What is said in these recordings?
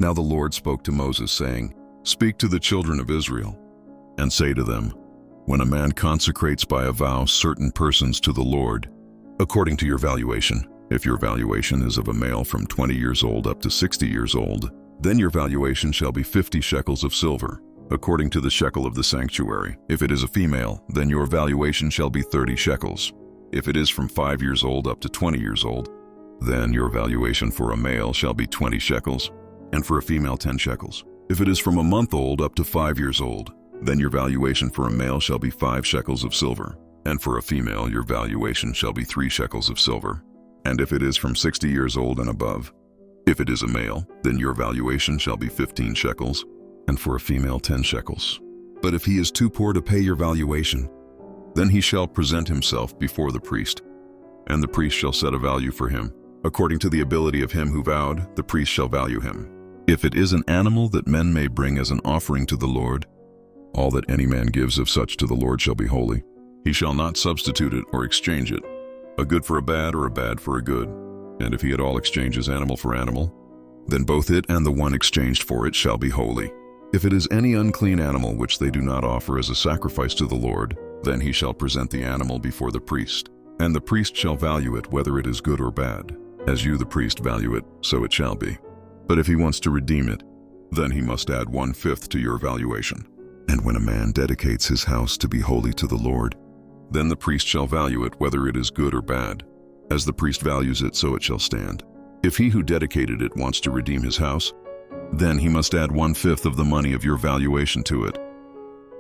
Now the Lord spoke to Moses, saying, "Speak to the children of Israel, and say to them, when a man consecrates by a vow certain persons to the Lord, according to your valuation, if your valuation is of a male from 20 years old up to 60 years old, then your valuation shall be 50 shekels of silver, according to the shekel of the sanctuary. If it is a female, then your valuation shall be 30 shekels. If it is from 5 years old up to 20 years old, then your valuation for a male shall be 20 shekels, and for a female 10 shekels. If it is from a month old up to 5 years old, then your valuation for a male shall be 5 shekels of silver, and for a female your valuation shall be 3 shekels of silver. And if it is from 60 years old and above, if it is a male, then your valuation shall be 15 shekels, and for a female 10 shekels. But if he is too poor to pay your valuation, then he shall present himself before the priest, and the priest shall set a value for him. According to the ability of him who vowed, the priest shall value him. If it is an animal that men may bring as an offering to the Lord, all that any man gives of such to the Lord shall be holy. He shall not substitute it or exchange it, a good for a bad or a bad for a good. And if he at all exchanges animal for animal, then both it and the one exchanged for it shall be holy. If it is any unclean animal which they do not offer as a sacrifice to the Lord, then he shall present the animal before the priest, and the priest shall value it whether it is good or bad. As you, the priest, value it, so it shall be. But if he wants to redeem it, then he must add 1/5 to your valuation. And when a man dedicates his house to be holy to the Lord, then the priest shall value it whether it is good or bad. As the priest values it, so it shall stand. If he who dedicated it wants to redeem his house, then he must add 1/5 of the money of your valuation to it,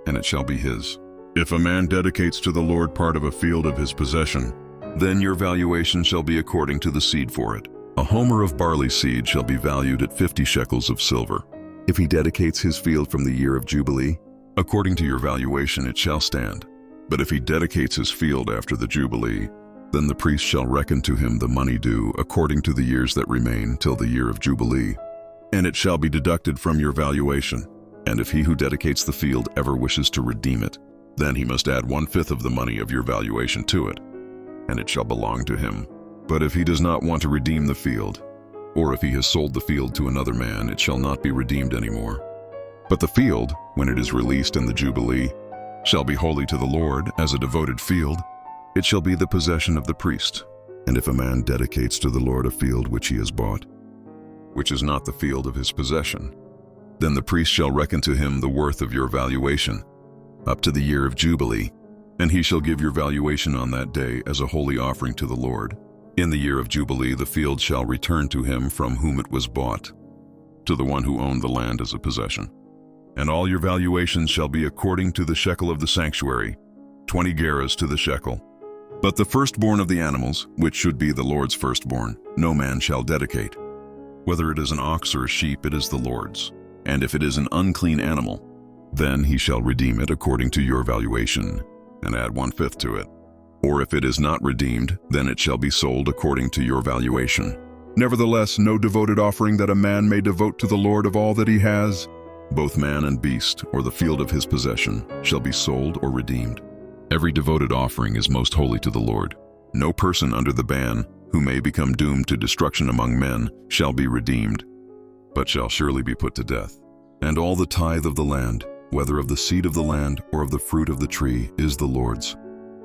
and it shall be his. If a man dedicates to the Lord part of a field of his possession, then your valuation shall be according to the seed for it. A homer of barley seed shall be valued at 50 shekels of silver. If he dedicates his field from the year of Jubilee, according to your valuation it shall stand. But if he dedicates his field after the Jubilee, then the priest shall reckon to him the money due according to the years that remain till the year of Jubilee, and it shall be deducted from your valuation. And if he who dedicates the field ever wishes to redeem it, then he must add 1/5 of the money of your valuation to it, and it shall belong to him. But if he does not want to redeem the field, or if he has sold the field to another man, it shall not be redeemed anymore. But the field, when it is released in the Jubilee, shall be holy to the Lord as a devoted field. It shall be the possession of the priest. And if a man dedicates to the Lord a field which he has bought, which is not the field of his possession, then the priest shall reckon to him the worth of your valuation, up to the year of Jubilee, and he shall give your valuation on that day as a holy offering to the Lord. In the year of Jubilee the field shall return to him from whom it was bought, to the one who owned the land as a possession. And all your valuations shall be according to the shekel of the sanctuary, 20 gerahs to the shekel. But the firstborn of the animals, which should be the Lord's firstborn, no man shall dedicate. Whether it is an ox or a sheep, it is the Lord's. And if it is an unclean animal, then he shall redeem it according to your valuation, and add 1/5 to it. Or if it is not redeemed, then it shall be sold according to your valuation. Nevertheless, no devoted offering that a man may devote to the Lord of all that he has, both man and beast, or the field of his possession, shall be sold or redeemed. Every devoted offering is most holy to the Lord. No person under the ban, who may become doomed to destruction among men, shall be redeemed, but shall surely be put to death. And all the tithe of the land, whether of the seed of the land or of the fruit of the tree, is the Lord's.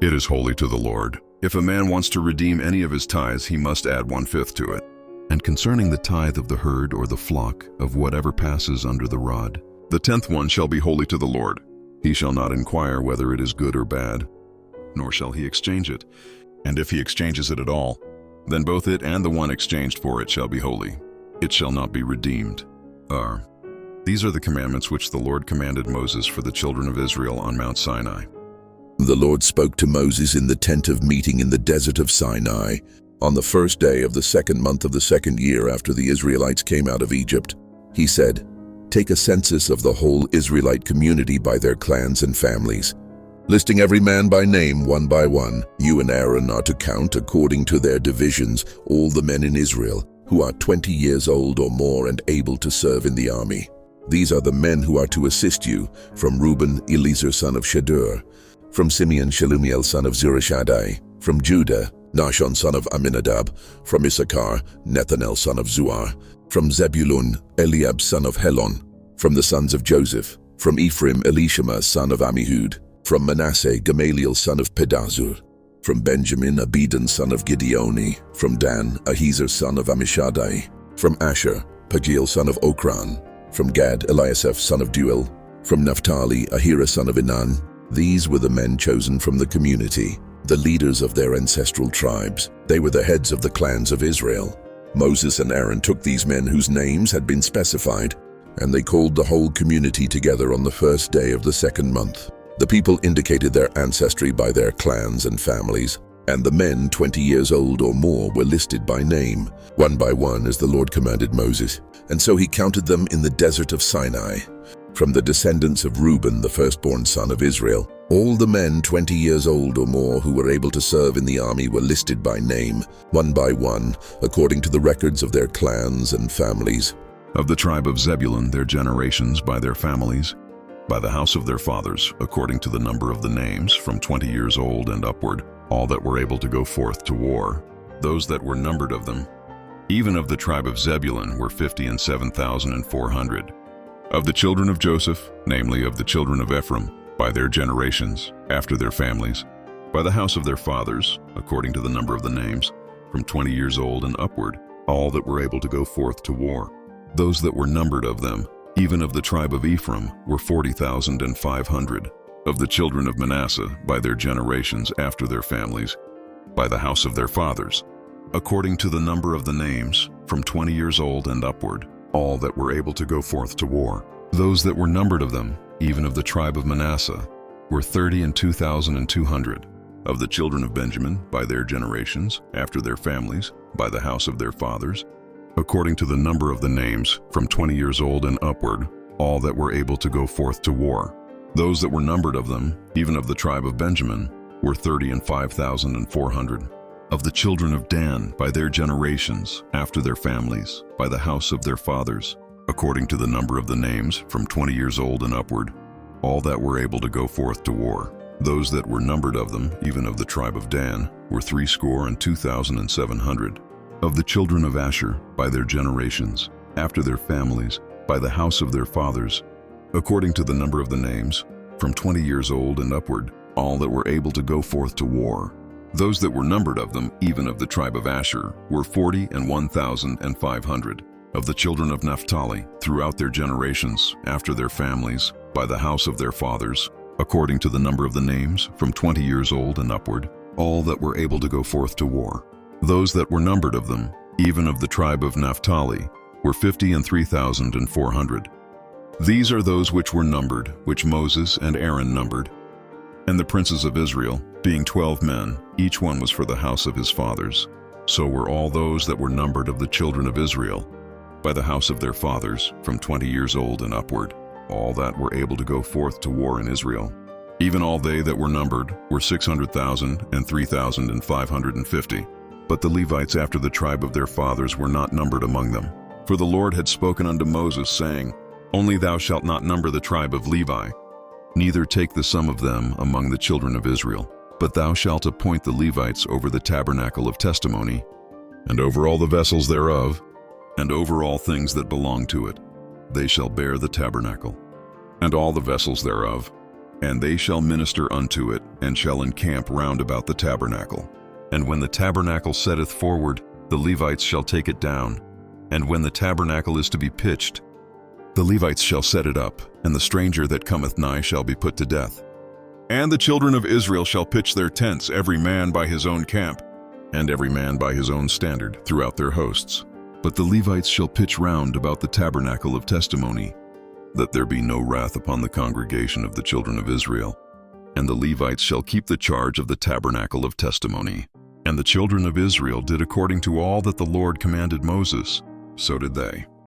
It is holy to the Lord. If a man wants to redeem any of his tithes, he must add 1/5 to it. And concerning the tithe of the herd or the flock, of whatever passes under the rod, the 10th one shall be holy to the Lord. He shall not inquire whether it is good or bad, nor shall he exchange it. And if he exchanges it at all, then both it and the one exchanged for it shall be holy. It shall not be redeemed. These are the commandments which the Lord commanded Moses for the children of Israel on Mount Sinai. The Lord spoke to Moses in the tent of meeting in the desert of Sinai, on the first day of the 2nd month of the 2nd year after the Israelites came out of Egypt. He said, "Take a census of the whole Israelite community by their clans and families, listing every man by name one by one. You and Aaron are to count according to their divisions all the men in Israel who are 20 years old or more and able to serve in the army. These are the men who are to assist you: from Reuben, Eliezer son of Shadur; from Simeon, Shelumiel son of Zurishaddai; from Judah, Nahshon son of Amminadab; from Issachar, Nethanel son of Zuar; From Zebulun, Eliab son of Helon. From the sons of Joseph. From Ephraim, Elishama son of Ammihud. From Manasseh, Gamaliel son of Pedazur. From Benjamin, Abidan son of Gideoni. From Dan, Ahiezer son of Ammishaddai. From Asher, Pagiel son of Okran. From Gad, Eliasaph son of Duel. From Naphtali, Ahira son of Enan. These were the men chosen from the community, the leaders of their ancestral tribes. They were the heads of the clans of Israel. Moses and Aaron took these men whose names had been specified, and they called the whole community together on the first day of the second month. The people indicated their ancestry by their clans and families, and the men 20 years old or more were listed by name, one by one as the Lord commanded Moses. And so he counted them in the desert of Sinai. From the descendants of Reuben, the firstborn son of Israel, all the men 20 years old or more who were able to serve in the army were listed by name, one by one, according to the records of their clans and families. Of the tribe of Zebulun, their generations by their families, by the house of their fathers, according to the number of the names, from 20 years old and upward, all that were able to go forth to war. Those that were numbered of them, even of the tribe of Zebulun, were 57,400. Of the children of Joseph, namely of the children of Ephraim, by their generations, after their families, by the house of their fathers, according to the number of the names, from 20 years old and upward, all that were able to go forth to war. Those that were numbered of them, even of the tribe of Ephraim, were 40,500. Of the children of Manasseh, by their generations, after their families, by the house of their fathers, according to the number of the names, from 20 years old and upward, all that were able to go forth to war. Those that were numbered of them, even of the tribe of Manasseh, were 32,200. Of the children of Benjamin, by their generations, after their families, by the house of their fathers, according to the number of the names, from 20 years old and upward, all that were able to go forth to war. Those that were numbered of them, even of the tribe of Benjamin, were 35,400. Of the children of Dan, by their generations, after their families, by the house of their fathers, according to the number of the names, from 20 years old and upward, all that were able to go forth to war. Those that were numbered of them, even of the tribe of Dan, were 62,700. Of the children of Asher, by their generations, after their families, by the house of their fathers, according to the number of the names, from 20 years old and upward, all that were able to go forth to war. Those that were numbered of them, even of the tribe of Asher, were 41,500. Of the children of Naphtali, throughout their generations, after their families, by the house of their fathers, according to the number of the names, from 20 years old and upward, all that were able to go forth to war. Those that were numbered of them, even of the tribe of Naphtali, were 53,400. These are those which were numbered, which Moses and Aaron numbered. And the princes of Israel, being 12 men, each one was for the house of his fathers. So were all those that were numbered of the children of Israel, by the house of their fathers, from 20 years old and upward, all that were able to go forth to war in Israel. Even all they that were numbered were 600,000 and 3,550. But the Levites after the tribe of their fathers were not numbered among them. For the Lord had spoken unto Moses, saying, Only thou shalt not number the tribe of Levi, neither take the sum of them among the children of Israel. But thou shalt appoint the Levites over the tabernacle of testimony, and over all the vessels thereof, and over all things that belong to it. They shall bear the tabernacle, and all the vessels thereof, and they shall minister unto it, and shall encamp round about the tabernacle. And when the tabernacle setteth forward, the Levites shall take it down. And when the tabernacle is to be pitched, the Levites shall set it up, and the stranger that cometh nigh shall be put to death. And the children of Israel shall pitch their tents, every man by his own camp, and every man by his own standard, throughout their hosts. But the Levites shall pitch round about the tabernacle of testimony, that there be no wrath upon the congregation of the children of Israel. And the Levites shall keep the charge of the tabernacle of testimony. And the children of Israel did according to all that the Lord commanded Moses, so did they.